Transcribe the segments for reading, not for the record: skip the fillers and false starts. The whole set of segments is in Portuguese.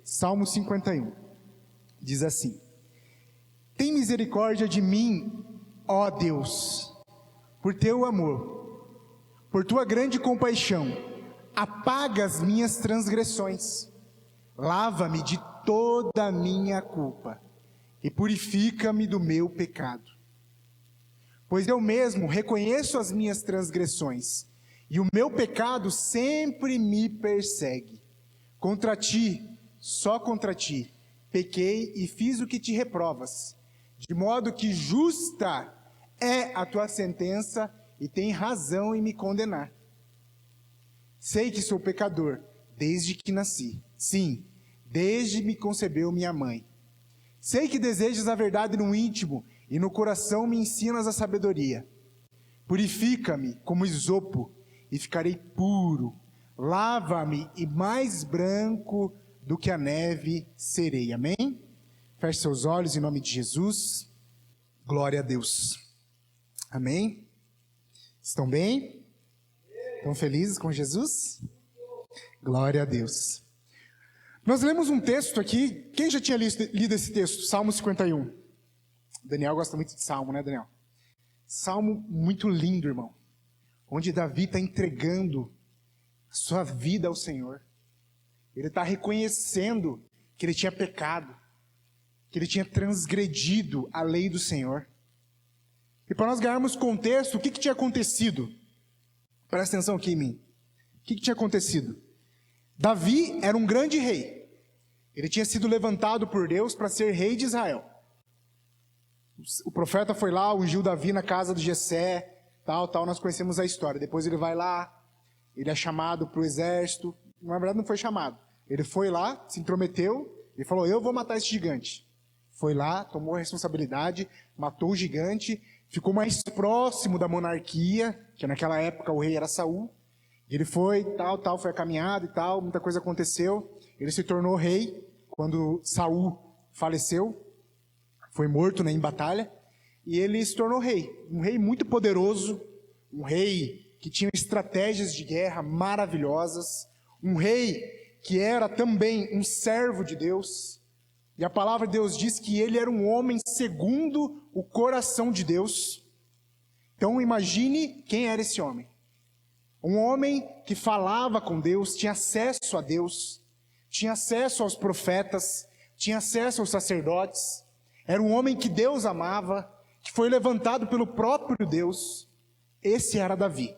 Salmo 51. Diz assim: Tem misericórdia de mim, ó Deus, por teu amor, por tua grande compaixão, apaga as minhas transgressões, lava-me de toda a minha culpa e purifica-me do meu pecado. Pois eu mesmo reconheço as minhas transgressões, e o meu pecado sempre me persegue. Contra ti, só contra ti, pequei e fiz o que te reprovas, de modo que justa é a tua sentença e tem razão em me condenar. Sei que sou pecador desde que nasci, sim, desde me concebeu minha mãe. Sei que desejas a verdade no íntimo e no coração me ensinas a sabedoria. Purifica-me como isopo e ficarei puro. Lava-me e mais branco do que a neve serei. Amém? Feche seus olhos em nome de Jesus. Glória a Deus. Amém? Estão bem? Estão felizes com Jesus? Glória a Deus. Nós lemos um texto aqui. Quem já tinha lido esse texto? Salmo 51. Daniel gosta muito de Salmo, né, Daniel? Salmo muito lindo, irmão. Onde Davi está entregando a sua vida ao Senhor. Ele está reconhecendo que ele tinha pecado, que ele tinha transgredido a lei do Senhor. E para nós ganharmos contexto, o que tinha acontecido? Presta atenção aqui em mim. O que tinha acontecido? Davi era um grande rei. Ele tinha sido levantado por Deus para ser rei de Israel. O profeta foi lá, ungiu Davi na casa de Jessé, tal, nós conhecemos a história. Depois ele vai lá, ele é chamado para o exército. Na verdade não foi chamado. Ele foi lá, se intrometeu e falou: eu vou matar esse gigante. Foi lá, tomou a responsabilidade, matou o gigante, ficou mais próximo da monarquia, que naquela época o rei era Saul. Ele foi, foi a caminhada e tal, muita coisa aconteceu. Ele se tornou rei quando Saul faleceu, foi morto, né, em batalha, e ele se tornou rei. Um rei muito poderoso, um rei que tinha estratégias de guerra maravilhosas, um rei que era também um servo de Deus. E a palavra de Deus diz que ele era um homem segundo o coração de Deus. Então imagine quem era esse homem. Um homem que falava com Deus, tinha acesso a Deus, tinha acesso aos profetas, tinha acesso aos sacerdotes. Era um homem que Deus amava, que foi levantado pelo próprio Deus. Esse era Davi.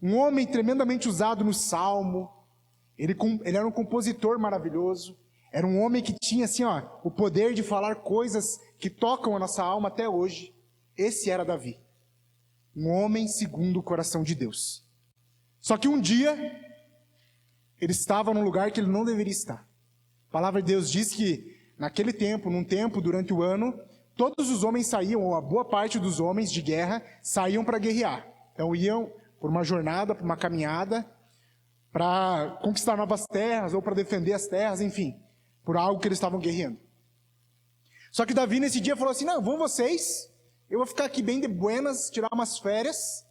Um homem tremendamente usado no Salmo. Ele era um compositor maravilhoso. Era um homem que tinha assim, o poder de falar coisas que tocam a nossa alma até hoje. Esse era Davi. Um homem segundo o coração de Deus. Só que um dia, ele estava num lugar que ele não deveria estar. A palavra de Deus diz que, naquele tempo, num tempo, durante o ano, todos os homens saíam, ou a boa parte dos homens de guerra, saíam para guerrear. Então iam por uma jornada, por uma caminhada, para conquistar novas terras, ou para defender as terras, enfim, por algo que eles estavam guerreando. Só que Davi nesse dia falou assim: não, vão vocês, eu vou ficar aqui bem de buenas, tirar umas férias,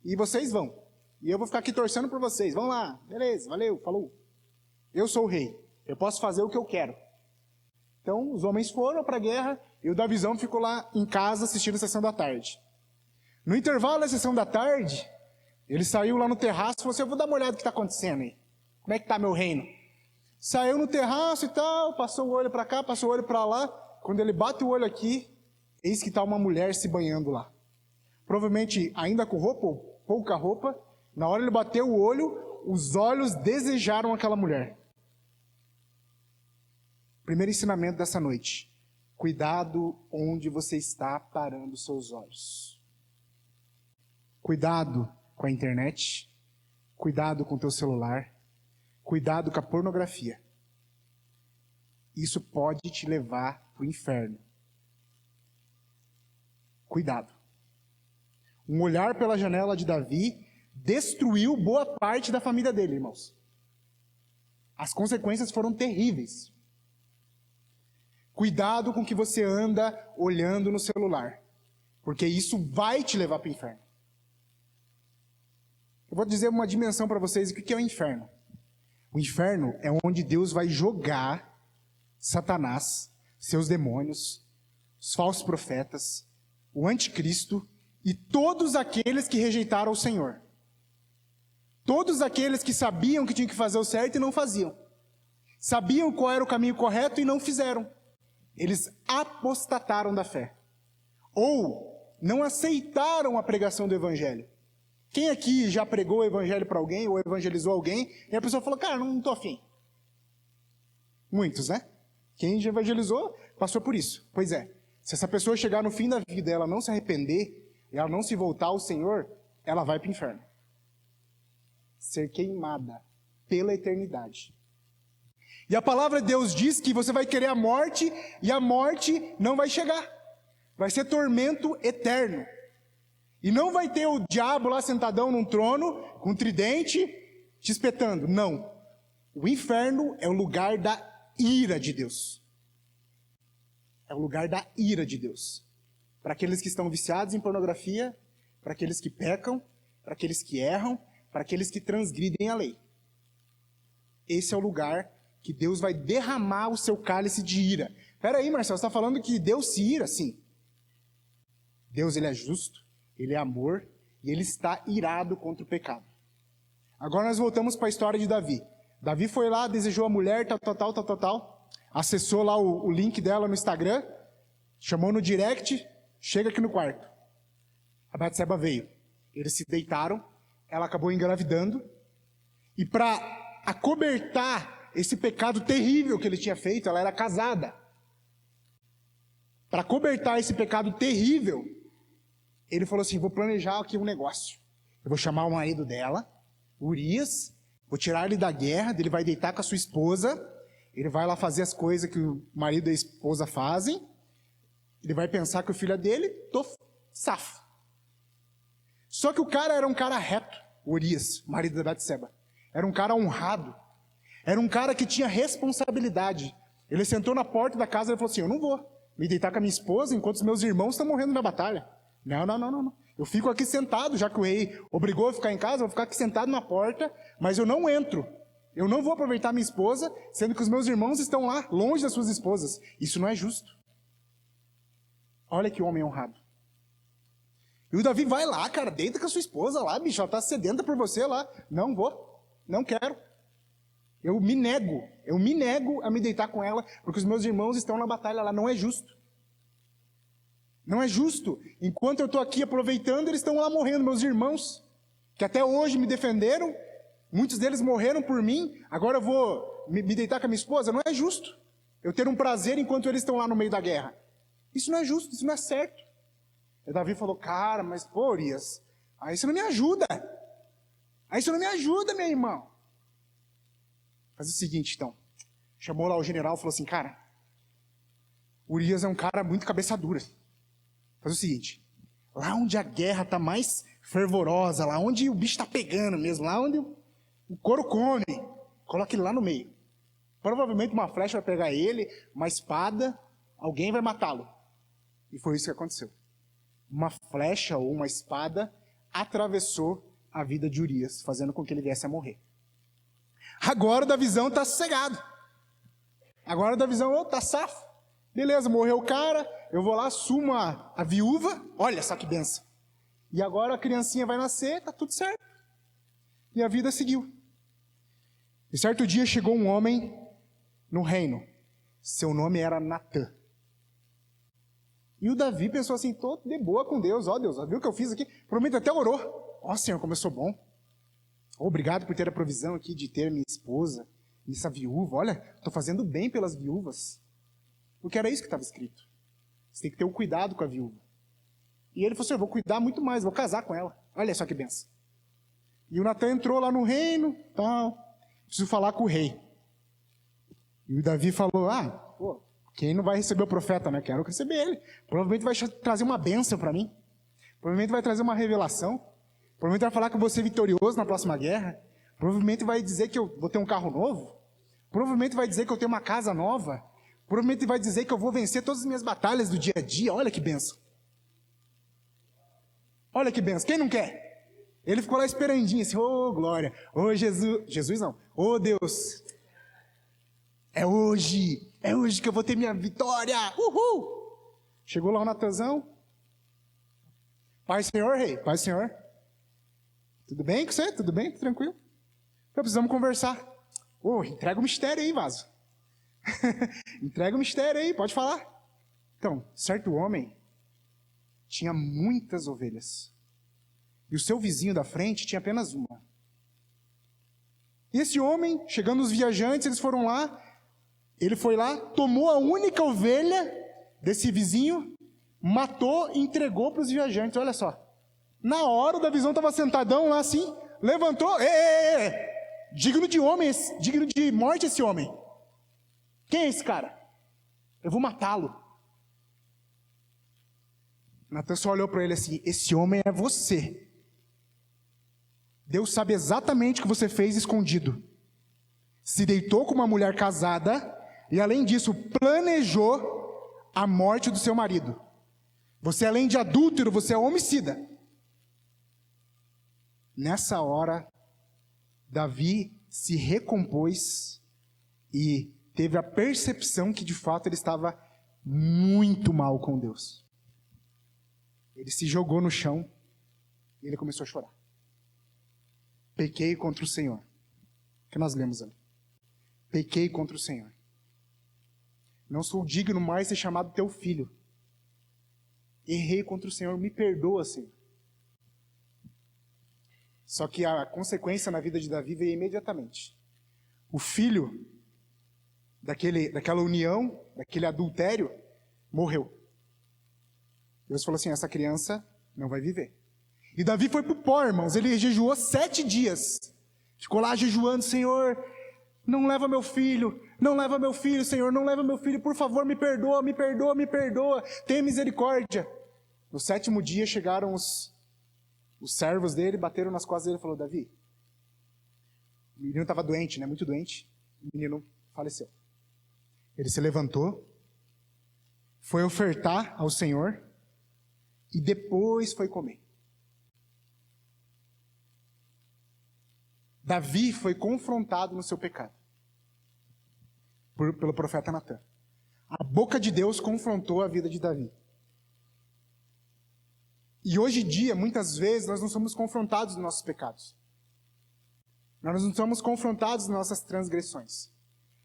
e vocês vão. E eu vou ficar aqui torcendo por vocês. Vão lá, beleza, valeu, falou. Eu sou o rei, eu posso fazer o que eu quero. Então os homens foram para a guerra, e o Davizão ficou lá em casa assistindo a sessão da tarde. No intervalo da sessão da tarde, ele saiu lá no terraço e falou assim: eu vou dar uma olhada no que está acontecendo aí. Como é que está meu reino? Saiu no terraço e tal, passou o olho para cá, passou o olho para lá. Quando ele bate o olho aqui, eis que está uma mulher se banhando lá. Provavelmente ainda com roupa, ou pouca roupa. Na hora ele bateu o olho, os olhos desejaram aquela mulher. Primeiro ensinamento dessa noite: cuidado onde você está parando seus olhos. Cuidado com a internet, cuidado com o teu celular, cuidado com a pornografia. Isso pode te levar para o inferno. Cuidado. Um olhar pela janela de Davi destruiu boa parte da família dele, irmãos. As consequências foram terríveis. Cuidado com o que você anda olhando no celular, porque isso vai te levar para o inferno. Eu vou dizer uma dimensão para vocês: o que é o inferno? O inferno é onde Deus vai jogar Satanás, seus demônios, os falsos profetas, o anticristo e todos aqueles que rejeitaram o Senhor. Todos aqueles que sabiam que tinham que fazer o certo e não faziam. Sabiam qual era o caminho correto e não fizeram. Eles apostataram da fé. Ou não aceitaram a pregação do evangelho. Quem aqui já pregou o evangelho para alguém ou evangelizou alguém e a pessoa falou, cara, não estou afim? Muitos, né? Quem já evangelizou passou por isso. Pois é, se essa pessoa chegar no fim da vida e ela não se arrepender, e ela não se voltar ao Senhor, ela vai para o inferno. Ser queimada pela eternidade. E a palavra de Deus diz que você vai querer a morte, e a morte não vai chegar. Vai ser tormento eterno. E não vai ter o diabo lá sentadão num trono, com um tridente, te espetando. Não. O inferno é o lugar da ira de Deus. É o lugar da ira de Deus. Para aqueles que estão viciados em pornografia, para aqueles que pecam, para aqueles que erram, para aqueles que transgridem a lei. Esse é o lugar que Deus vai derramar o seu cálice de ira. Espera aí, Marcelo, você está falando que Deus se ira? Sim. Deus, ele é justo, ele é amor, e ele está irado contra o pecado. Agora nós voltamos para a história de Davi. Davi foi lá, desejou a mulher, tal, acessou lá o link dela no Instagram, chamou no direct, chega aqui no quarto. A Batseba veio. Eles se deitaram, ela acabou engravidando, e para acobertar esse pecado terrível que ele tinha feito, ela era casada. Para acobertar esse pecado terrível, ele falou assim, vou planejar aqui um negócio. Eu vou chamar o marido dela, Urias, vou tirar ele da guerra, ele vai deitar com a sua esposa, ele vai lá fazer as coisas que o marido e a esposa fazem, ele vai pensar que o filho é dele, tô safo. Só que o cara era um cara reto, Urias, marido da Batseba. Era um cara honrado. Era um cara que tinha responsabilidade. Ele sentou na porta da casa e falou assim, eu não vou me deitar com a minha esposa enquanto os meus irmãos estão morrendo na batalha. Não. Eu fico aqui sentado, já que o rei obrigou a ficar em casa, eu vou ficar aqui sentado na porta, mas eu não entro. Eu não vou aproveitar minha esposa, sendo que os meus irmãos estão lá, longe das suas esposas. Isso não é justo. Olha que homem honrado. E o Davi vai lá, cara, deita com a sua esposa lá, bicho, ela está sedenta por você lá. Não vou, não quero. Eu me nego a me deitar com ela, porque os meus irmãos estão na batalha lá, não é justo. Não é justo. Enquanto eu estou aqui aproveitando, eles estão lá morrendo, meus irmãos, que até hoje me defenderam, muitos deles morreram por mim, agora eu vou me deitar com a minha esposa? Não é justo. Eu ter um prazer enquanto eles estão lá no meio da guerra. Isso não é justo, isso não é certo. E Davi falou, cara, mas pô, Urias, aí você não me ajuda. Aí você não me ajuda, meu irmão. Faz o seguinte, então. Chamou lá o general e falou assim, cara, Urias é um cara muito cabeça dura. Faz o seguinte, lá onde a guerra está mais fervorosa, lá onde o bicho está pegando mesmo, lá onde o couro come, coloca ele lá no meio. Provavelmente uma flecha vai pegar ele, uma espada, alguém vai matá-lo. E foi isso que aconteceu. Uma flecha ou uma espada atravessou a vida de Urias, fazendo com que ele viesse a morrer. Agora o da visão está sossegado. Agora o da visão está safo. Beleza, morreu o cara, eu vou lá, assumo a viúva, olha só que benção. E agora a criancinha vai nascer, tá tudo certo. E a vida seguiu. E certo dia chegou um homem no reino. Seu nome era Natã. E o Davi pensou assim, tô de boa com Deus, ó Deus, viu o que eu fiz aqui? Provavelmente até orou. Ó Senhor, como eu sou bom. Obrigado por ter a provisão aqui de ter minha esposa, essa viúva. Olha, estou fazendo bem pelas viúvas. Porque era isso que estava escrito. Você tem que ter um cuidado com a viúva. E ele falou assim, eu vou cuidar muito mais, vou casar com ela. Olha só que benção. E o Natã entrou lá no reino, tal, preciso falar com o rei. E o Davi falou, pô, quem não vai receber o profeta, né? Quero receber ele. Provavelmente vai trazer uma bênção para mim. Provavelmente vai trazer uma revelação. Provavelmente vai falar que eu vou ser vitorioso na próxima guerra. Provavelmente vai dizer que eu vou ter um carro novo. Provavelmente vai dizer que eu tenho uma casa nova. Provavelmente vai dizer que eu vou vencer todas as minhas batalhas do dia a dia. Olha que benção. Olha que benção. Quem não quer? Ele ficou lá esperandinho assim, glória, Jesus. Jesus não, Deus. É hoje. É hoje que eu vou ter minha vitória. Uhul! Chegou lá o Natanzão. Pai, Senhor, rei. Pai, Senhor. Tudo bem com você? Tudo bem? Tudo tranquilo? Então precisamos conversar. Entrega o mistério aí, vaso. Entrega o mistério aí, pode falar. Então, certo homem tinha muitas ovelhas. E o seu vizinho da frente tinha apenas uma. E esse homem, chegando os viajantes, eles foram lá. Ele foi lá, tomou a única ovelha desse vizinho, matou e entregou para os viajantes. Olha só. Na hora, o da visão estava sentadão lá assim, levantou. Digno de homem, digno de morte esse homem. Quem é esse cara? Eu vou matá-lo. Natan só olhou para ele assim: esse homem é você. Deus sabe exatamente o que você fez escondido. Se deitou com uma mulher casada e, além disso, planejou a morte do seu marido. Você, além de adúltero, você é homicida. Nessa hora, Davi se recompôs e teve a percepção que, de fato, ele estava muito mal com Deus. Ele se jogou no chão e ele começou a chorar. Pequei contra o Senhor. O que nós lemos ali? Pequei contra o Senhor. Não sou digno mais de ser chamado teu filho. Errei contra o Senhor, me perdoa, Senhor. Só que a consequência na vida de Davi veio imediatamente. O filho daquela união, daquele adultério, morreu. Deus falou assim: essa criança não vai viver. E Davi foi para o pó, irmãos. Ele jejuou 7 dias. Ficou lá jejuando: Senhor, não leva meu filho. Não leva meu filho, Senhor. Não leva meu filho. Por favor, me perdoa, me perdoa, me perdoa. Tenha misericórdia. No 7º dia chegaram os servos dele, bateram nas costas dele e falou: Davi, o menino estava doente, né? Muito doente. O menino faleceu. Ele se levantou, foi ofertar ao Senhor e depois foi comer. Davi foi confrontado no seu pecado pelo profeta Natan. A boca de Deus confrontou a vida de Davi. E hoje em dia, muitas vezes, nós não somos confrontados nos nossos pecados. Nós não somos confrontados nas nossas transgressões.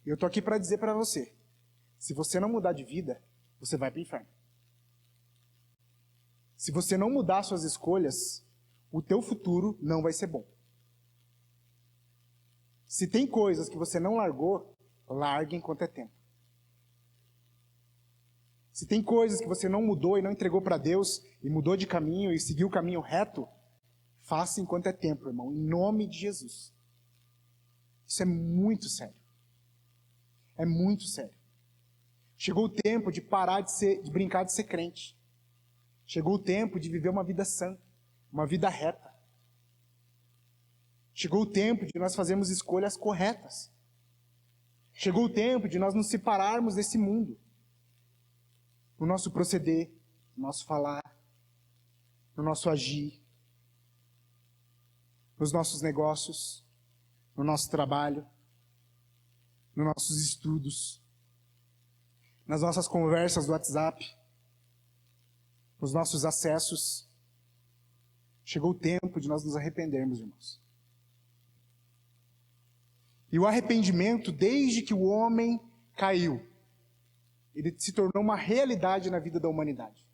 E eu estou aqui para dizer para você: se você não mudar de vida, você vai para o inferno. Se você não mudar suas escolhas, o teu futuro não vai ser bom. Se tem coisas que você não largou, largue enquanto é tempo. Se tem coisas que você não mudou e não entregou para Deus, e mudou de caminho e seguiu o caminho reto, faça enquanto é tempo, irmão, em nome de Jesus. Isso é muito sério. É muito sério. Chegou o tempo de parar de brincar de ser crente. Chegou o tempo de viver uma vida sã, uma vida reta. Chegou o tempo de nós fazermos escolhas corretas. Chegou o tempo de nós nos separarmos desse mundo. No nosso proceder, no nosso falar, no nosso agir, nos nossos negócios, no nosso trabalho, nos nossos estudos, nas nossas conversas do WhatsApp, nos nossos acessos. Chegou o tempo de nós nos arrependermos, irmãos. E o arrependimento, desde que o homem caiu, ele se tornou uma realidade na vida da humanidade.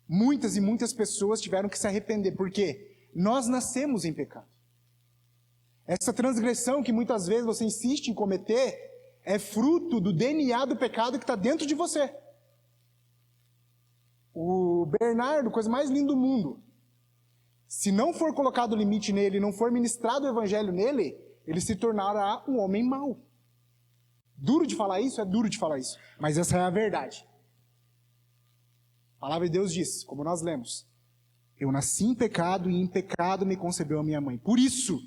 Muitas e muitas pessoas tiveram que se arrepender, porque nós nascemos em pecado. Essa transgressão que muitas vezes você insiste em cometer é fruto do DNA do pecado que está dentro de você. O Bernardo, coisa mais linda do mundo, se não for colocado limite nele, não for ministrado o evangelho nele, ele se tornará um homem mau. Duro de falar isso? É duro de falar isso. Mas essa é a verdade. A palavra de Deus diz, como nós lemos: eu nasci em pecado e em pecado me concebeu a minha mãe. Por isso,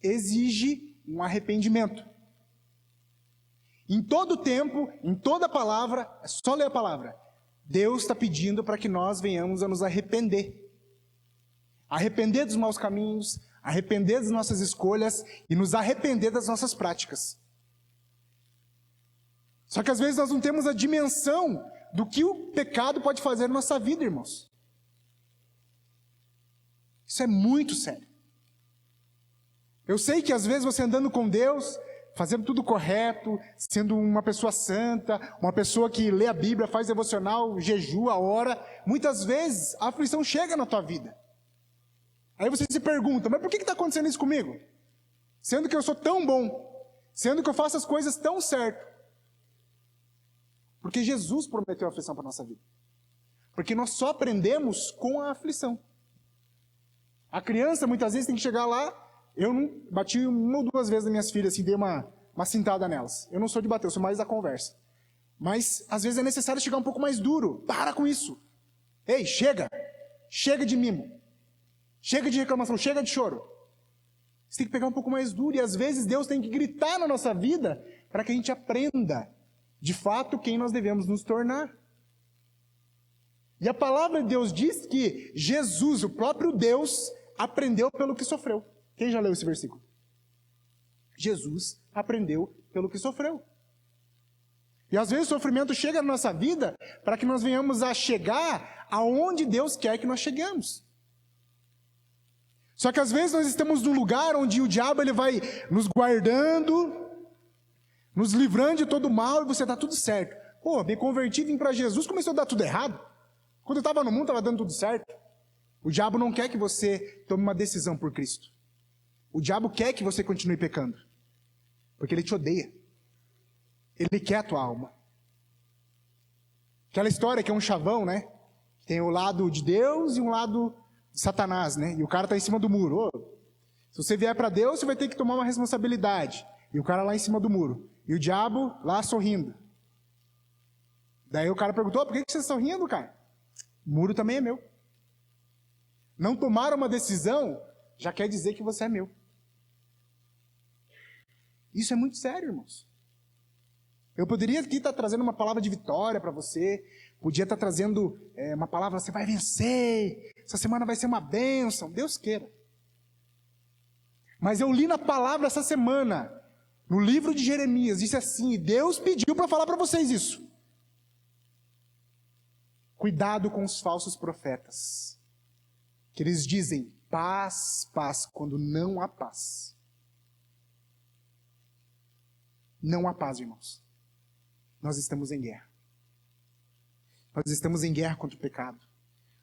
exige um arrependimento. Em todo tempo, em toda palavra, é só ler a palavra, Deus está pedindo para que nós venhamos a nos arrepender. Arrepender dos maus caminhos, arrepender das nossas escolhas e nos arrepender das nossas práticas. Só que às vezes nós não temos a dimensão do que o pecado pode fazer na nossa vida, irmãos. Isso é muito sério. Eu sei que às vezes você andando com Deus, fazendo tudo correto, sendo uma pessoa santa, uma pessoa que lê a Bíblia, faz devocional, jejua, ora, muitas vezes a aflição chega na tua vida. Aí você se pergunta, mas por que está acontecendo isso comigo? Sendo que eu sou tão bom, sendo que eu faço as coisas tão certo. Porque Jesus prometeu a aflição para a nossa vida. Porque nós só aprendemos com a aflição. A criança muitas vezes tem que chegar lá, eu não bati uma ou duas vezes nas minhas filhas, assim, dei uma cintada nelas. Eu não sou de bater, eu sou mais da conversa. Mas às vezes é necessário chegar um pouco mais duro. Para com isso. Ei, chega! Chega de mimo. Chega de reclamação, chega de choro. Você tem que pegar um pouco mais duro. E às vezes Deus tem que gritar na nossa vida para que a gente aprenda, de fato, quem nós devemos nos tornar. E a palavra de Deus diz que Jesus, o próprio Deus, aprendeu pelo que sofreu. Quem já leu esse versículo? Jesus aprendeu pelo que sofreu. E às vezes o sofrimento chega na nossa vida para que nós venhamos a chegar aonde Deus quer que nós cheguemos. Só que às vezes nós estamos num lugar onde o diabo ele vai nos guardando, nos livrando de todo mal e você está tudo certo. Pô, me converti, vim para Jesus, começou a dar tudo errado. Quando eu estava no mundo, estava dando tudo certo. O diabo não quer que você tome uma decisão por Cristo. O diabo quer que você continue pecando. Porque ele te odeia. Ele quer a tua alma. Aquela história que é um chavão, né? Tem o lado de Deus e um lado de Satanás, né? E o cara está em cima do muro. Ô, se você vier para Deus, você vai ter que tomar uma responsabilidade. E o cara lá em cima do muro. E o diabo lá sorrindo. Daí o cara perguntou, por que você está sorrindo, cara? O muro também é meu. Não tomar uma decisão já quer dizer que você é meu. Isso é muito sério, irmãos. Eu poderia aqui estar trazendo uma palavra de vitória para você, podia estar trazendo uma palavra, você vai vencer, essa semana vai ser uma bênção, Deus queira. Mas eu li na palavra essa semana, no livro de Jeremias, disse assim, Deus pediu para falar para vocês isso. Cuidado com os falsos profetas, que eles dizem paz, paz, quando não há paz. Não há paz, irmãos. Nós estamos em guerra. Nós estamos em guerra contra o pecado.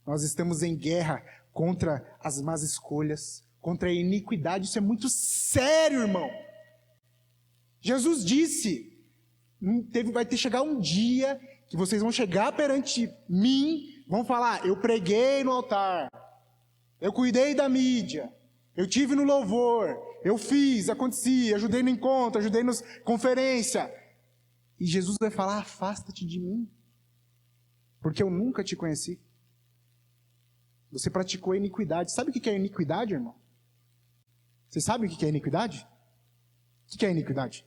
Nós estamos em guerra contra as más escolhas, contra a iniquidade. Isso é muito sério, irmão. Jesus disse, vai ter que chegar um dia que vocês vão chegar perante mim, vão falar, eu preguei no altar, eu cuidei da mídia, eu tive no louvor, eu fiz, aconteci, ajudei no encontro, ajudei na conferência. E Jesus vai falar, afasta-te de mim, porque eu nunca te conheci. Você praticou iniquidade. Sabe o que é iniquidade, irmão? Você sabe o que é iniquidade? O que é iniquidade?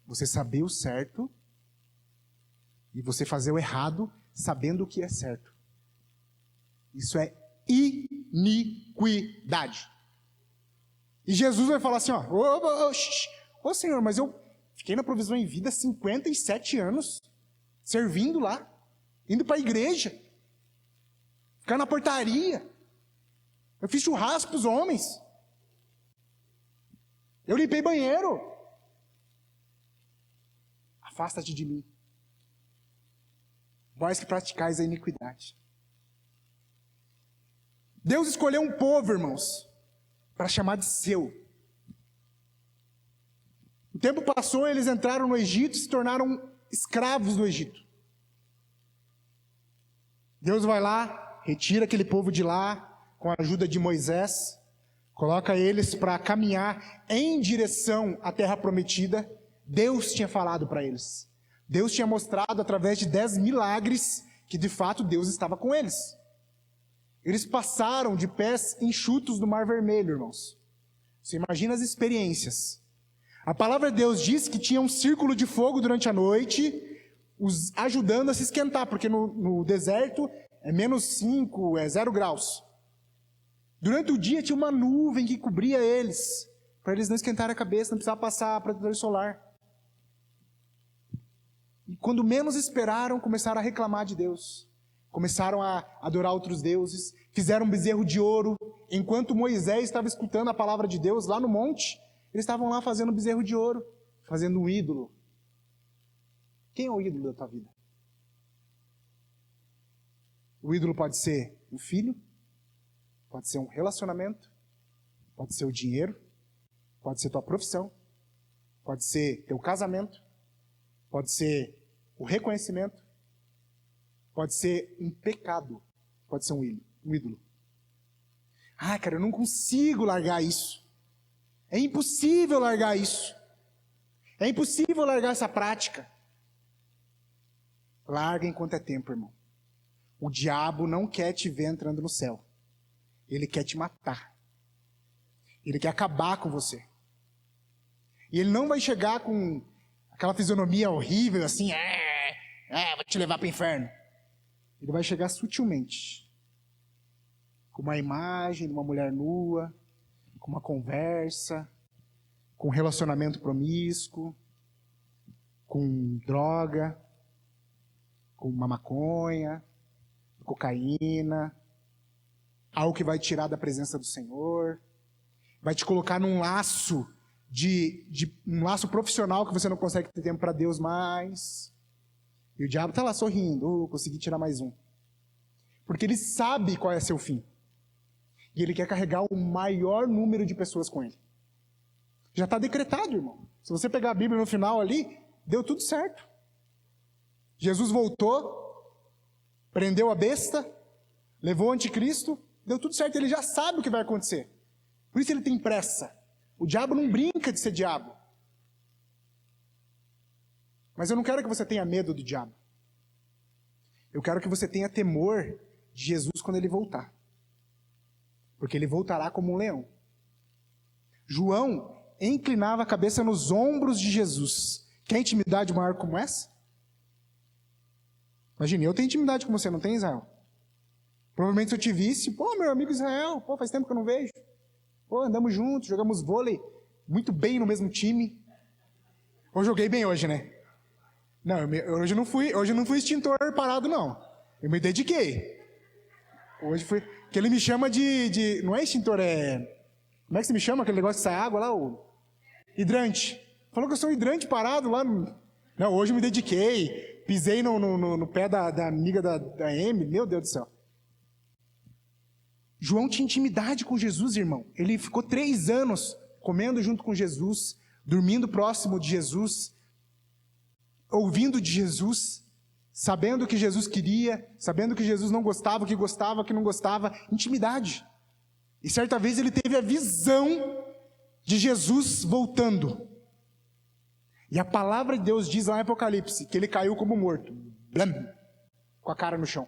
Você saber o certo e você fazer o errado sabendo o que é certo. Isso é iniquidade. E Jesus vai falar assim, ô Senhor, mas eu fiquei na Provisão em Vida 57 anos, servindo lá, indo para a igreja, ficar na portaria, eu fiz churrasco para os homens, eu limpei banheiro. Afasta-te de mim, vós que praticais a iniquidade. Deus escolheu um povo, irmãos, para chamar de seu. O tempo passou, eles entraram no Egito e se tornaram escravos no Egito. Deus vai lá, retira aquele povo de lá, com a ajuda de Moisés, coloca eles para caminhar em direção à terra prometida. Deus tinha falado para eles. Deus tinha mostrado através de 10 milagres que de fato Deus estava com eles. Eles passaram de pés enxutos no Mar Vermelho, irmãos. Você imagina as experiências. A palavra de Deus diz que tinha um círculo de fogo durante a noite, os ajudando a se esquentar, porque no deserto é -5, é 0 graus. Durante o dia tinha uma nuvem que cobria eles, para eles não esquentarem a cabeça, não precisava passar protetor solar. E quando menos esperaram, começaram a reclamar de Deus. Começaram a adorar outros deuses, fizeram um bezerro de ouro. Enquanto Moisés estava escutando a palavra de Deus lá no monte, eles estavam lá fazendo um bezerro de ouro, fazendo um ídolo. Quem é o ídolo da tua vida? O ídolo pode ser um filho, pode ser um relacionamento, pode ser o dinheiro, pode ser tua profissão, pode ser teu casamento, pode ser o reconhecimento, pode ser um pecado, pode ser um ídolo. Ah, cara, eu não consigo largar isso. É impossível largar isso. É impossível largar essa prática. Larga enquanto é tempo, irmão. O diabo não quer te ver entrando no céu. Ele quer te matar. Ele quer acabar com você. E ele não vai chegar com aquela fisionomia horrível, assim, vou te levar para o inferno. Ele vai chegar sutilmente. Com uma imagem de uma mulher nua, com uma conversa, com um relacionamento promíscuo, com droga, com uma maconha, cocaína, algo que vai tirar da presença do Senhor, vai te colocar num laço um laço profissional que você não consegue ter tempo para Deus mais. E o diabo está lá sorrindo, consegui tirar mais um. Porque ele sabe qual é seu fim. E ele quer carregar o maior número de pessoas com ele. Já está decretado, irmão. Se você pegar a Bíblia no final ali, deu tudo certo. Jesus voltou, prendeu a besta, levou o anticristo, deu tudo certo, ele já sabe o que vai acontecer. Por isso ele tem pressa. O diabo não brinca de ser diabo. Mas eu não quero que você tenha medo do diabo. Eu quero que você tenha temor de Jesus quando ele voltar. Porque ele voltará como um leão. João inclinava a cabeça nos ombros de Jesus. Quer intimidade maior como essa? Imagine, eu tenho intimidade com você, não tem, Israel? Provavelmente se eu te visse, meu amigo Israel, faz tempo que eu não vejo. Andamos juntos, jogamos vôlei, muito bem no mesmo time. Eu joguei bem hoje, né? Não, hoje eu não fui extintor parado, não. Eu me dediquei. Hoje foi, que ele me chama de não é extintor, como é que você me chama, aquele negócio que sai água lá, o hidrante. Falou que eu sou um hidrante parado lá. Não, hoje eu me dediquei, pisei no pé da amiga da Amy, meu Deus do céu. João tinha intimidade com Jesus, irmão. Ele ficou 3 anos comendo junto com Jesus, dormindo próximo de Jesus, ouvindo de Jesus, sabendo o que Jesus queria, sabendo que Jesus não gostava, o que não gostava. Intimidade. E certa vez ele teve a visão de Jesus voltando. E a palavra de Deus diz lá em Apocalipse que ele caiu como morto, com a cara no chão.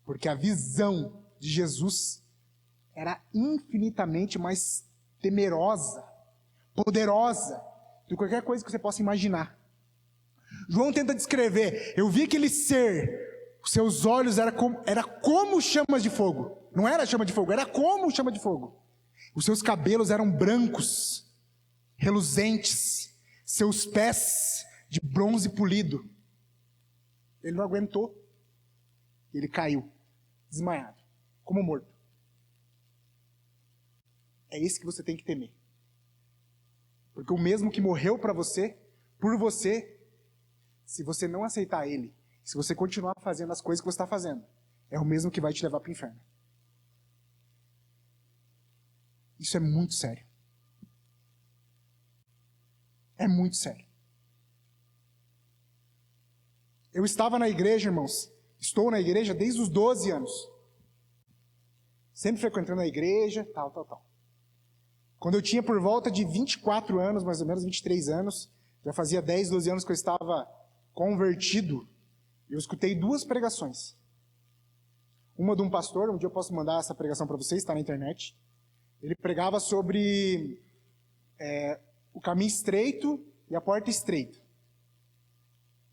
Porque a visão de Jesus era infinitamente mais temerosa, poderosa do que qualquer coisa que você possa imaginar. João tenta descrever, eu vi aquele ser, os seus olhos era como chamas de fogo. Não era chama de fogo, era como chama de fogo. Os seus cabelos eram brancos, reluzentes, seus pés de bronze polido. Ele não aguentou, ele caiu, desmaiado, como morto. É esse que você tem que temer. Porque o mesmo que morreu para você, por você, se você não aceitar ele, se você continuar fazendo as coisas que você está fazendo, é o mesmo que vai te levar para o inferno. Isso é muito sério. É muito sério. Eu estava na igreja, irmãos. Estou na igreja desde os 12 anos. Sempre frequentando a igreja, tal. Quando eu tinha por volta de 24 anos, mais ou menos 23 anos, já fazia 10, 12 anos que eu estava convertido, eu escutei 2 pregações. Uma de um pastor, um dia eu posso mandar essa pregação para vocês, está na internet. Ele pregava sobre o caminho estreito e a porta estreita.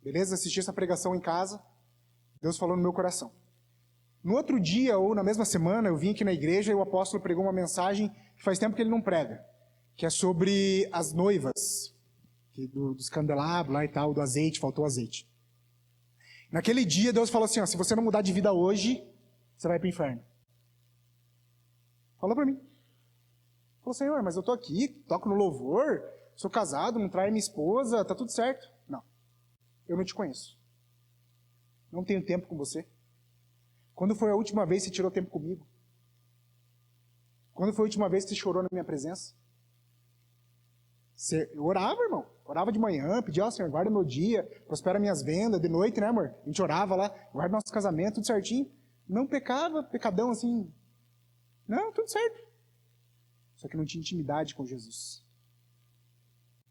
Beleza? Assisti essa pregação em casa, Deus falou no meu coração. No outro dia, ou na mesma semana, eu vim aqui na igreja e o apóstolo pregou uma mensagem que faz tempo que ele não prega, que é sobre as noivas, dos candelabros lá e tal, do azeite, faltou azeite. Naquele dia, Deus falou assim, ó, se você não mudar de vida hoje, você vai para o inferno. Falou para mim. Falou, Senhor, mas eu tô aqui, toco no louvor, sou casado, não traio minha esposa, tá tudo certo. Não, eu não te conheço. Não tenho tempo com você. Quando foi a última vez que você tirou tempo comigo? Quando foi a última vez que você chorou na minha presença? Eu orava, irmão. Orava de manhã, pedia, ó, Senhor, guarda meu dia, prospera minhas vendas, de noite, né, amor? A gente orava lá, guarda nosso casamento, tudo certinho. Não pecava, pecadão assim. Não, tudo certo. Só que não tinha intimidade com Jesus.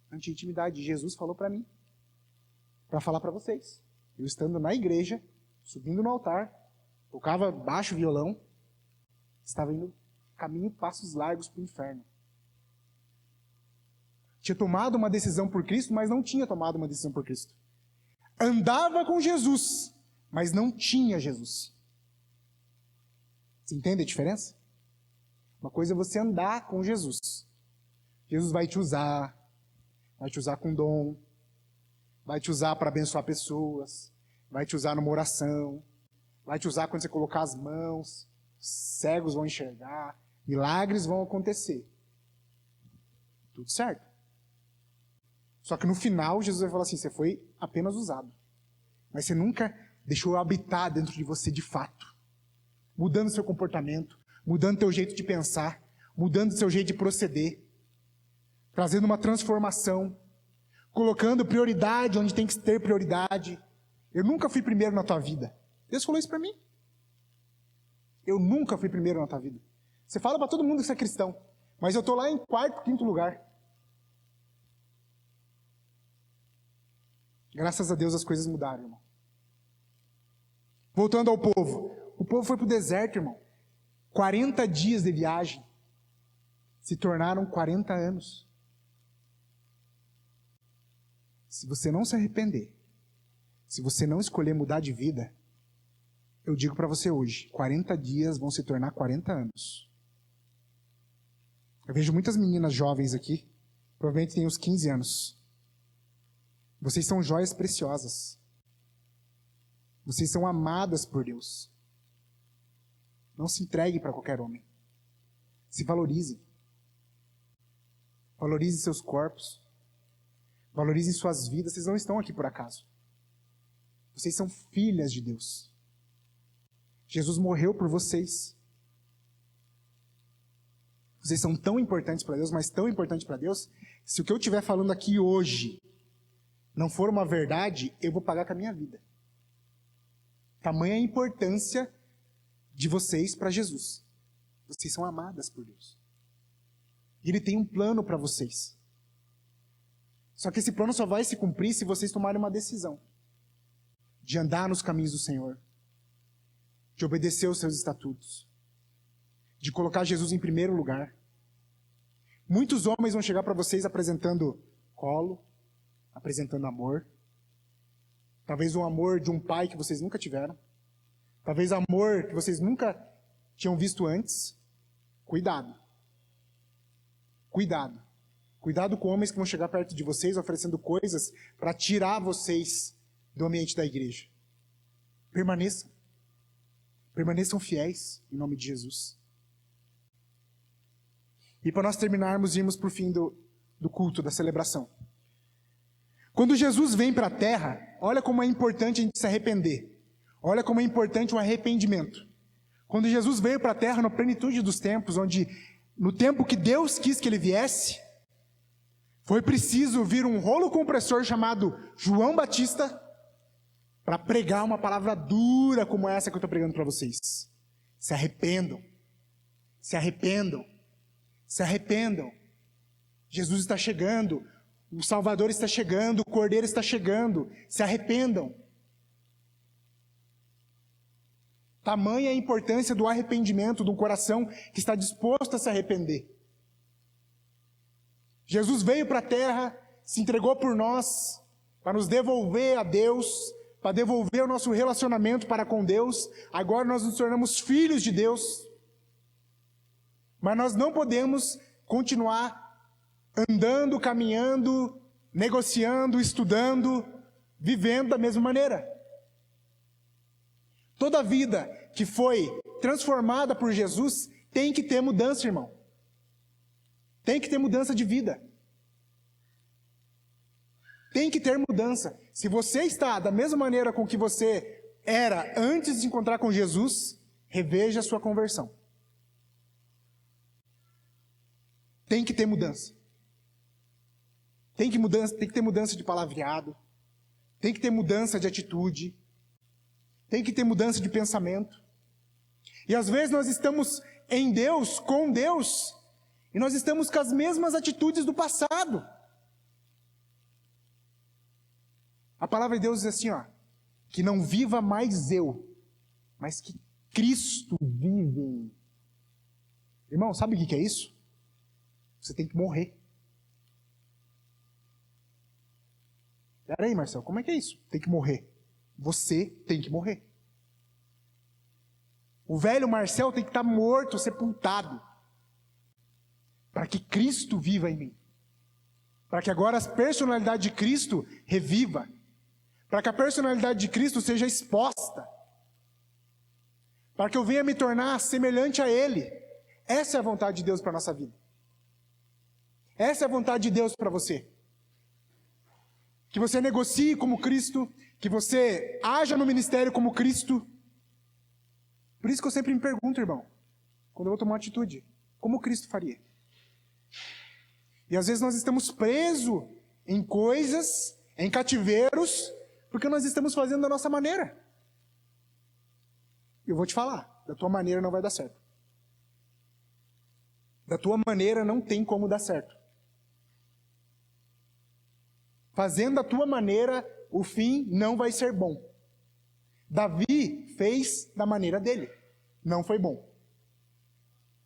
Não tinha intimidade. Jesus falou para mim, para falar para vocês. Eu estando na igreja, subindo no altar, tocava baixo violão, estava indo caminho, passos largos para o inferno. Tinha tomado uma decisão por Cristo, mas não tinha tomado uma decisão por Cristo. Andava com Jesus, mas não tinha Jesus. Você entende a diferença? Uma coisa é você andar com Jesus. Jesus vai te usar com dom, vai te usar para abençoar pessoas, vai te usar numa oração, vai te usar quando você colocar as mãos, cegos vão enxergar, milagres vão acontecer. Tudo certo. Só que no final, Jesus vai falar assim, você foi apenas usado. Mas você nunca deixou eu habitar dentro de você de fato. Mudando seu comportamento, mudando teu jeito de pensar, mudando seu jeito de proceder. Trazendo uma transformação. Colocando prioridade onde tem que ter prioridade. Eu nunca fui primeiro na tua vida. Deus falou isso para mim. Eu nunca fui primeiro na tua vida. Você fala para todo mundo que você é cristão. Mas eu estou lá em 4º, 5º lugar. Graças a Deus as coisas mudaram, irmão. Voltando ao povo. O povo foi para o deserto, irmão. 40 dias de viagem. Se tornaram 40 anos. Se você não se arrepender, se você não escolher mudar de vida, eu digo para você hoje, 40 dias vão se tornar 40 anos. Eu vejo muitas meninas jovens aqui, provavelmente têm uns 15 anos. Vocês são joias preciosas. Vocês são amadas por Deus. Não se entregue para qualquer homem. Se valorize. Valorize seus corpos. Valorize suas vidas. Vocês não estão aqui por acaso. Vocês são filhas de Deus. Jesus morreu por vocês. Vocês são tão importantes para Deus, mas tão importantes para Deus, se o que eu estiver falando aqui hoje não for uma verdade, eu vou pagar com a minha vida. Tamanha a importância de vocês para Jesus. Vocês são amadas por Deus. E Ele tem um plano para vocês. Só que esse plano só vai se cumprir se vocês tomarem uma decisão. De andar nos caminhos do Senhor. De obedecer aos seus estatutos. De colocar Jesus em primeiro lugar. Muitos homens vão chegar para vocês apresentando colo, apresentando amor. Talvez um amor de um pai que vocês nunca tiveram. Talvez amor que vocês nunca tinham visto antes. Cuidado. Cuidado. Cuidado com homens que vão chegar perto de vocês oferecendo coisas para tirar vocês do ambiente da igreja. Permaneçam. Permaneçam fiéis em nome de Jesus. E para nós terminarmos, irmos para o fim do culto, da celebração. Quando Jesus vem para a terra, olha como é importante a gente se arrepender. Olha como é importante o arrependimento. Quando Jesus veio para a terra, na plenitude dos tempos, onde no tempo que Deus quis que ele viesse, foi preciso vir um rolo compressor chamado João Batista para pregar uma palavra dura como essa que eu estou pregando para vocês. Se arrependam. Se arrependam. Se arrependam. Jesus está chegando. O Salvador está chegando, o Cordeiro está chegando. Se arrependam. Tamanha a importância do arrependimento, de um coração que está disposto a se arrepender. Jesus veio para a terra, se entregou por nós, para nos devolver a Deus, para devolver o nosso relacionamento para com Deus. Agora nós nos tornamos filhos de Deus. Mas nós não podemos continuar andando, caminhando, negociando, estudando, vivendo da mesma maneira. Toda vida que foi transformada por Jesus tem que ter mudança, irmão. Tem que ter mudança de vida. Tem que ter mudança. Se você está da mesma maneira com que você era antes de encontrar com Jesus, reveja a sua conversão. Tem que ter mudança. Tem que ter mudança de palavreado. Tem que ter mudança de atitude. Tem que ter mudança de pensamento. E às vezes nós estamos em Deus, com Deus, e nós estamos com as mesmas atitudes do passado. A palavra de Deus diz assim, ó, que não viva mais eu, mas que Cristo vive em mim. Irmão, sabe o que é isso? Você tem que morrer. Peraí, Marcelo, como é que é isso? Tem que morrer. Você tem que morrer. O velho Marcelo tem que estar morto, sepultado, para que Cristo viva em mim. Para que agora a personalidade de Cristo reviva. Para que a personalidade de Cristo seja exposta. Para que eu venha me tornar semelhante a Ele. Essa é a vontade de Deus para a nossa vida. Essa é a vontade de Deus para você. Que você negocie como Cristo, que você haja no ministério como Cristo. Por isso que eu sempre me pergunto, irmão, quando eu vou tomar uma atitude, como Cristo faria? E às vezes nós estamos presos em coisas, em cativeiros, porque nós estamos fazendo da nossa maneira. Eu vou te falar, da tua maneira não vai dar certo. Da tua maneira não tem como dar certo. Fazendo da tua maneira, o fim não vai ser bom. Davi fez da maneira dele. Não foi bom.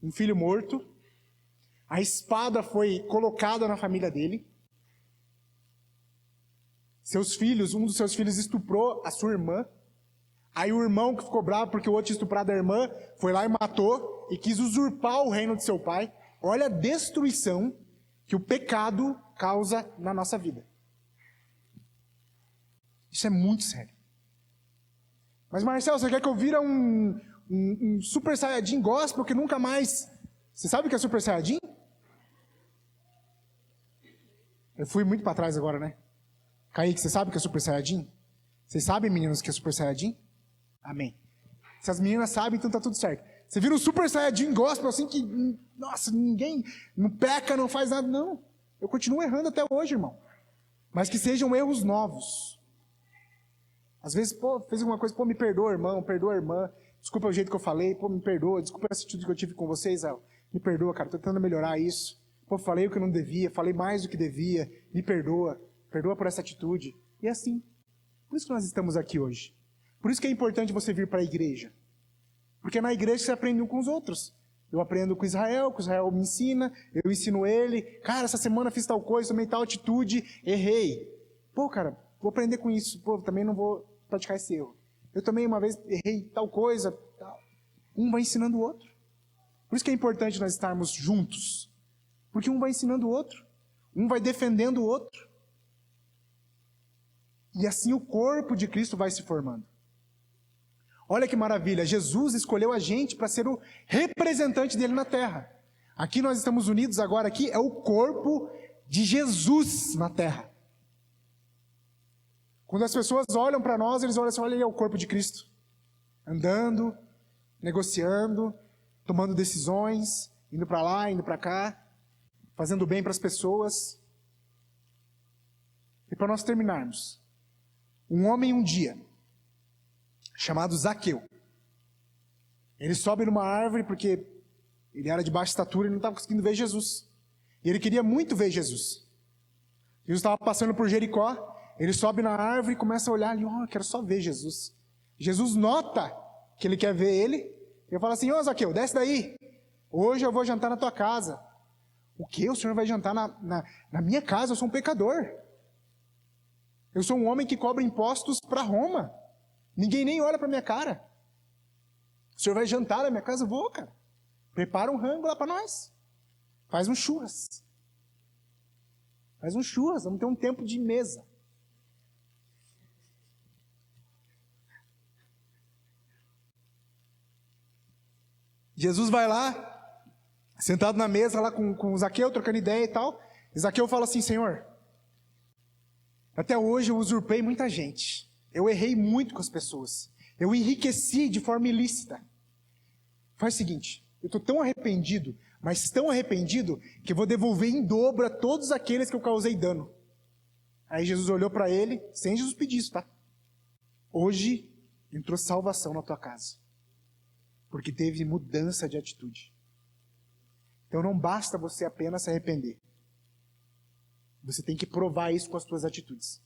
Um filho morto. A espada foi colocada na família dele. Um dos seus filhos estuprou a sua irmã. Aí o irmão que ficou bravo porque o outro tinha estuprado a irmã, foi lá e matou e quis usurpar o reino de seu pai. Olha a destruição que o pecado causa na nossa vida. Isso é muito sério. Mas Marcelo, você quer que eu vira um super saiyajin gospel que nunca mais... Você sabe o que é super saiyajin? Eu fui muito para trás agora, né? Kaique, você sabe o que é super saiyajin? Vocês sabem, meninos, o que é super saiyajin? Amém. Se as meninas sabem, então tá tudo certo. Você vira um super saiyajin gospel assim que... Nossa, ninguém não peca, não faz nada. Não. Eu continuo errando até hoje, irmão. Mas que sejam erros novos. Às vezes, fez alguma coisa, me perdoa, irmão, perdoa, irmã. Desculpa o jeito que eu falei, me perdoa. Desculpa essa atitude que eu tive com vocês, me perdoa, cara, tô tentando melhorar isso. Falei o que eu não devia, falei mais do que devia, me perdoa. Perdoa por essa atitude. E é assim. Por isso que nós estamos aqui hoje. Por isso que é importante você vir para a igreja. Porque na igreja você aprende um com os outros. Eu aprendo com o Israel me ensina, eu ensino ele. Cara, essa semana fiz tal coisa, tomei tal atitude, errei. Cara, vou aprender com isso. Também não vou praticar esse erro. Eu também uma vez errei tal coisa. Tal. Um vai ensinando o outro. Por isso que é importante nós estarmos juntos. Porque um vai ensinando o outro. Um vai defendendo o outro. E assim o corpo de Cristo vai se formando. Olha que maravilha, Jesus escolheu a gente para ser o representante dele na terra. Aqui nós estamos unidos agora, aqui é o corpo de Jesus na terra. Quando as pessoas olham para nós, eles olham assim, olha aí é o corpo de Cristo. Andando, negociando, tomando decisões, indo para lá, indo para cá, fazendo bem para as pessoas. E para nós terminarmos, um homem um dia, chamado Zaqueu, ele sobe numa árvore porque ele era de baixa estatura e não estava conseguindo ver Jesus. E ele queria muito ver Jesus. Jesus estava passando por Jericó, ele sobe na árvore e começa a olhar ali, eu quero só ver Jesus. Jesus nota que ele quer ver ele, e fala assim, Zaqueu, desce daí, hoje eu vou jantar na tua casa. O quê? O senhor vai jantar na minha casa? Eu sou um pecador. Eu sou um homem que cobra impostos para Roma. Ninguém nem olha para minha cara. O senhor vai jantar na minha casa? Eu vou, cara. Prepara um rango lá para nós. Faz um churras. Faz um churras, vamos ter um tempo de mesa. Jesus vai lá, sentado na mesa lá com o Zaqueu, trocando ideia e tal. E Zaqueu fala assim: Senhor, até hoje eu usurpei muita gente. Eu errei muito com as pessoas. Eu enriqueci de forma ilícita. Faz o seguinte, eu estou tão arrependido, mas tão arrependido, que eu vou devolver em dobro a todos aqueles que eu causei dano. Aí Jesus olhou para ele, sem Jesus pedir isso, tá? Hoje entrou salvação na tua casa. Porque teve mudança de atitude. Então não basta você apenas se arrepender. Você tem que provar isso com as suas atitudes.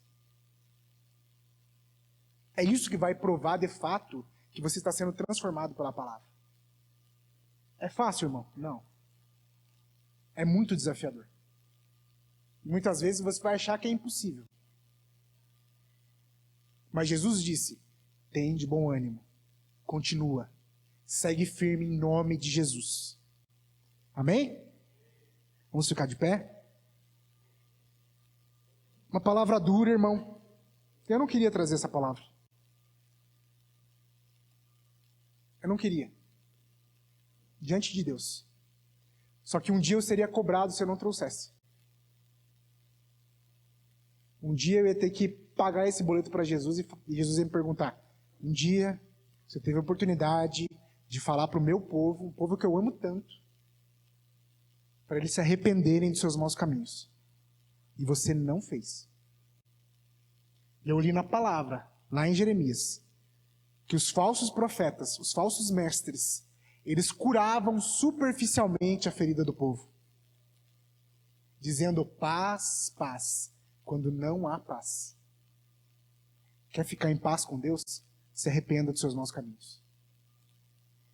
É isso que vai provar de fato que você está sendo transformado pela palavra. É fácil, irmão? Não. É muito desafiador. Muitas vezes você vai achar que é impossível. Mas Jesus disse: tem de bom ânimo. Continua. Segue firme em nome de Jesus. Amém? Vamos ficar de pé? Uma palavra dura, irmão. Eu não queria trazer essa palavra. Eu não queria. Diante de Deus. Só que um dia eu seria cobrado se eu não trouxesse. Um dia eu ia ter que pagar esse boleto para Jesus e Jesus ia me perguntar: um dia você teve a oportunidade de falar para o meu povo, um povo que eu amo tanto, para eles se arrependerem dos seus maus caminhos. E você não fez. Eu li na palavra, lá em Jeremias, que os falsos profetas, os falsos mestres, eles curavam superficialmente a ferida do povo, dizendo paz, paz, quando não há paz. Quer ficar em paz com Deus? Se arrependa dos seus maus caminhos.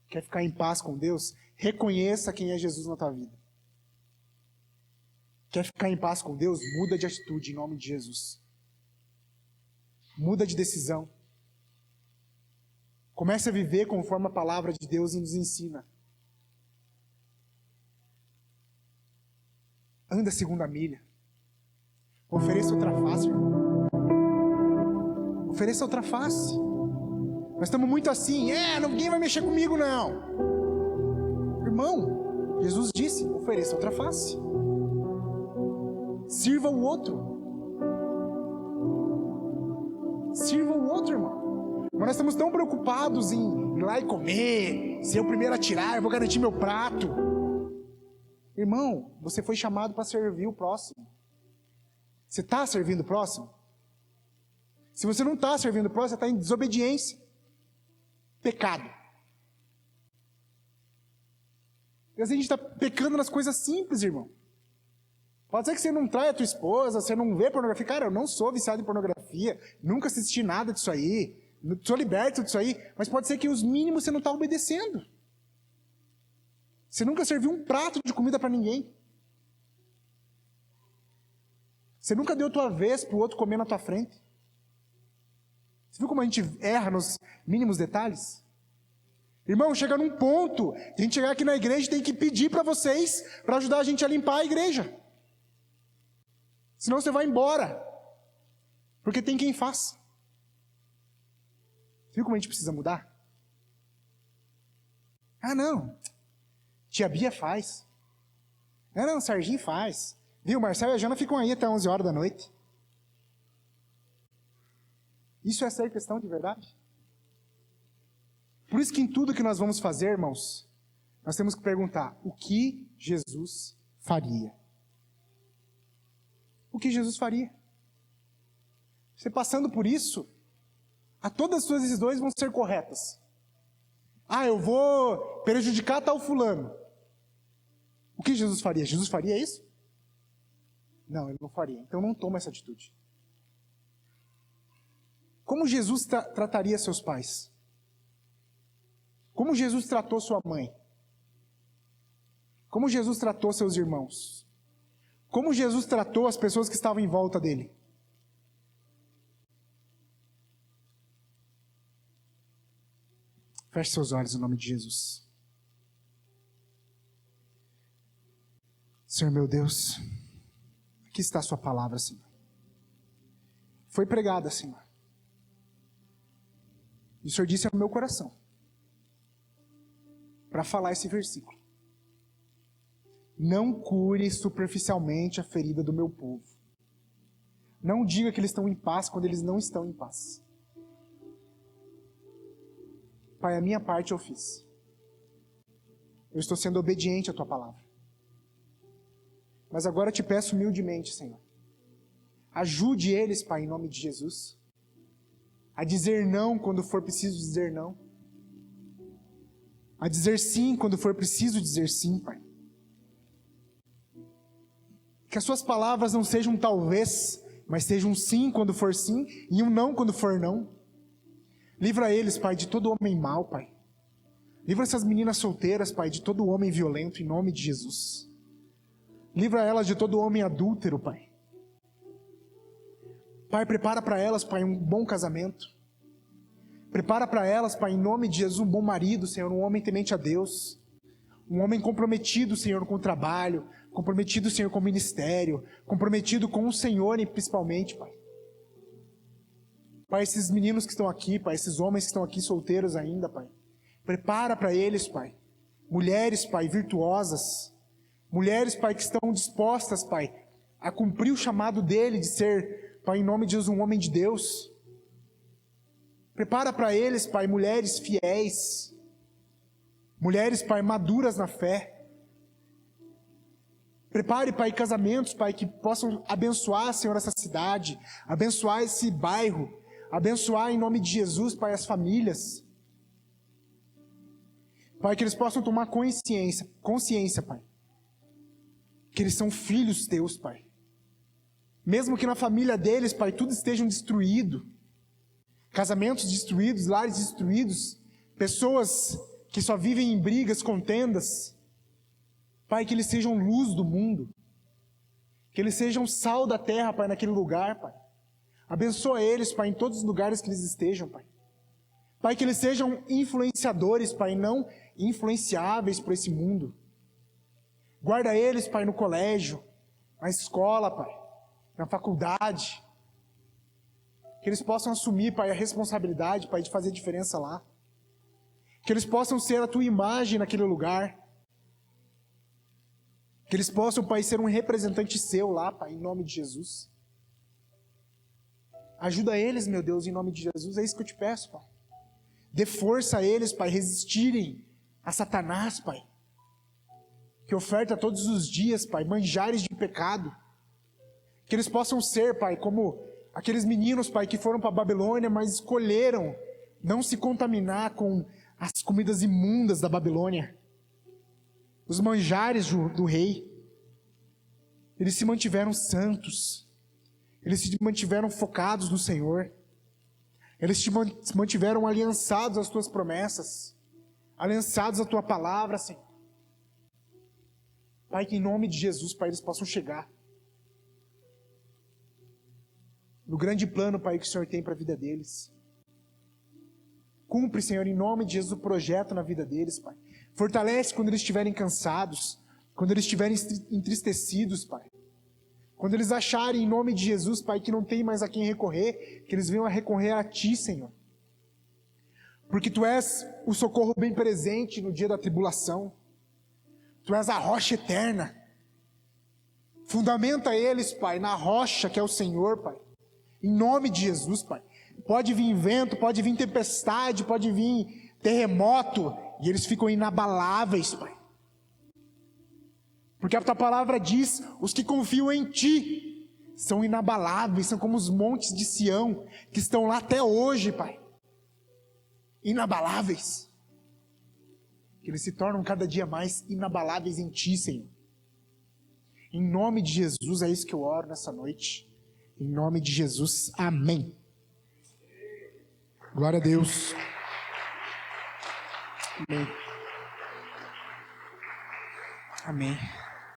Quer ficar em paz com Deus? Reconheça quem é Jesus na tua vida. Quer ficar em paz com Deus? Muda de atitude em nome de Jesus. Muda de decisão. Comece a viver conforme a palavra de Deus nos ensina. Anda a segunda milha. Ofereça outra face, irmão. Ofereça outra face. Nós estamos muito assim, ninguém vai mexer comigo, não. Irmão, Jesus disse: ofereça outra face. Sirva o outro. Sirva o outro, irmão. Mas nós estamos tão preocupados em ir lá e comer, ser o primeiro a tirar, eu vou garantir meu prato. Irmão, você foi chamado para servir o próximo. Você está servindo o próximo? Se você não está servindo o próximo, você está em desobediência. Pecado. E às vezes a gente está pecando nas coisas simples, irmão. Pode ser que você não traia a tua esposa, você não vê pornografia. Cara, eu não sou viciado em pornografia, nunca assisti nada disso aí, sou liberto disso aí, mas pode ser que os mínimos você não está obedecendo. Você nunca serviu um prato de comida para ninguém. Você nunca deu tua vez para o outro comer na tua frente. Você viu como a gente erra nos mínimos detalhes? Irmão, chega num ponto, a gente chegar aqui na igreja e tem que pedir para vocês, para ajudar a gente a limpar a igreja. Senão você vai embora. Porque tem quem faça. Você viu como a gente precisa mudar? Ah, não. Tia Bia faz. Não, Serginho faz. Viu, Marcelo e a Jana ficam aí até 11 horas da noite. Isso é ser cristão de verdade? Por isso que em tudo que nós vamos fazer, irmãos, nós temos que perguntar: o que Jesus faria? O que Jesus faria? Você passando por isso, todas as suas decisões vão ser corretas. Eu vou prejudicar tal fulano. O que Jesus faria? Jesus faria isso? Não, ele não faria. Então não toma essa atitude. Como Jesus trataria seus pais? Como Jesus tratou sua mãe? Como Jesus tratou seus irmãos? Como Jesus tratou as pessoas que estavam em volta dele? Feche seus olhos em nome de Jesus. Senhor meu Deus, aqui está a sua palavra, Senhor. Foi pregada, Senhor. E o Senhor disse ao meu coração para falar esse versículo. Não cure superficialmente a ferida do meu povo. Não diga que eles estão em paz quando eles não estão em paz. Pai, a minha parte eu fiz. Eu estou sendo obediente à tua palavra. Mas agora eu te peço humildemente, Senhor. Ajude eles, Pai, em nome de Jesus, a dizer não quando for preciso dizer não. A dizer sim quando for preciso dizer sim, Pai. Que as suas palavras não sejam um talvez, mas sejam um sim quando for sim e um não quando for não. Livra eles, Pai, de todo homem mau, Pai. Livra essas meninas solteiras, Pai, de todo homem violento, em nome de Jesus. Livra elas de todo homem adúltero, Pai. Pai, prepara para elas, Pai, um bom casamento. Prepara para elas, Pai, em nome de Jesus, um bom marido, Senhor, um homem temente a Deus. Um homem comprometido, Senhor, com o trabalho, comprometido, Senhor, com o ministério, comprometido com o Senhor, e principalmente, Pai. Pai, esses meninos que estão aqui, Pai, esses homens que estão aqui solteiros ainda, Pai. Prepara para eles, Pai. Mulheres, Pai, virtuosas. Mulheres, Pai, que estão dispostas, Pai, a cumprir o chamado dele de ser, Pai, em nome de Jesus, um homem de Deus. Prepara para eles, Pai, mulheres fiéis. Mulheres, Pai, maduras na fé. Prepare, Pai, casamentos, Pai, que possam abençoar, Senhor, essa cidade, abençoar esse bairro, abençoar em nome de Jesus, Pai, as famílias. Pai, que eles possam tomar consciência, Pai, que eles são filhos teus, Pai. Mesmo que na família deles, Pai, tudo esteja destruído, casamentos destruídos, lares destruídos, pessoas que só vivem em brigas, contendas, Pai, que eles sejam luz do mundo, que eles sejam sal da terra, Pai, naquele lugar, Pai. Abençoa eles, Pai, em todos os lugares que eles estejam, Pai. Pai, que eles sejam influenciadores, Pai, não influenciáveis por esse mundo. Guarda eles, Pai, no colégio, na escola, Pai, na faculdade. Que eles possam assumir, Pai, a responsabilidade, Pai, de fazer diferença lá. Que eles possam ser a tua imagem naquele lugar. Que eles possam, Pai, ser um representante seu lá, Pai, em nome de Jesus. Ajuda eles, meu Deus, em nome de Jesus. É isso que eu te peço, Pai. Dê força a eles, Pai, resistirem a Satanás, Pai. Que oferta todos os dias, Pai, manjares de pecado. Que eles possam ser, Pai, como aqueles meninos, Pai, que foram para a Babilônia, mas escolheram não se contaminar com as comidas imundas da Babilônia. Os manjares do rei. Eles se mantiveram santos. Eles se mantiveram focados no Senhor. Eles se mantiveram aliançados às tuas promessas. Aliançados à tua palavra, Senhor. Pai, que em nome de Jesus, Pai, eles possam chegar no grande plano, Pai, que o Senhor tem para a vida deles. Cumpre, Senhor, em nome de Jesus, o projeto na vida deles, Pai. Fortalece quando eles estiverem cansados, quando eles estiverem entristecidos, Pai. Quando eles acharem, em nome de Jesus, Pai, que não tem mais a quem recorrer, que eles venham a recorrer a Ti, Senhor. Porque Tu és o socorro bem presente no dia da tribulação. Tu és a rocha eterna. Fundamenta eles, Pai, na rocha que é o Senhor, Pai. Em nome de Jesus, Pai. Pode vir vento, pode vir tempestade, pode vir terremoto, e eles ficam inabaláveis, Pai. Porque a Tua palavra diz, os que confiam em Ti são inabaláveis, são como os montes de Sião, que estão lá até hoje, Pai. Inabaláveis. Que eles se tornam cada dia mais inabaláveis em Ti, Senhor. Em nome de Jesus, é isso que eu oro nessa noite. Em nome de Jesus, amém. Glória a Deus. Amém. Amém.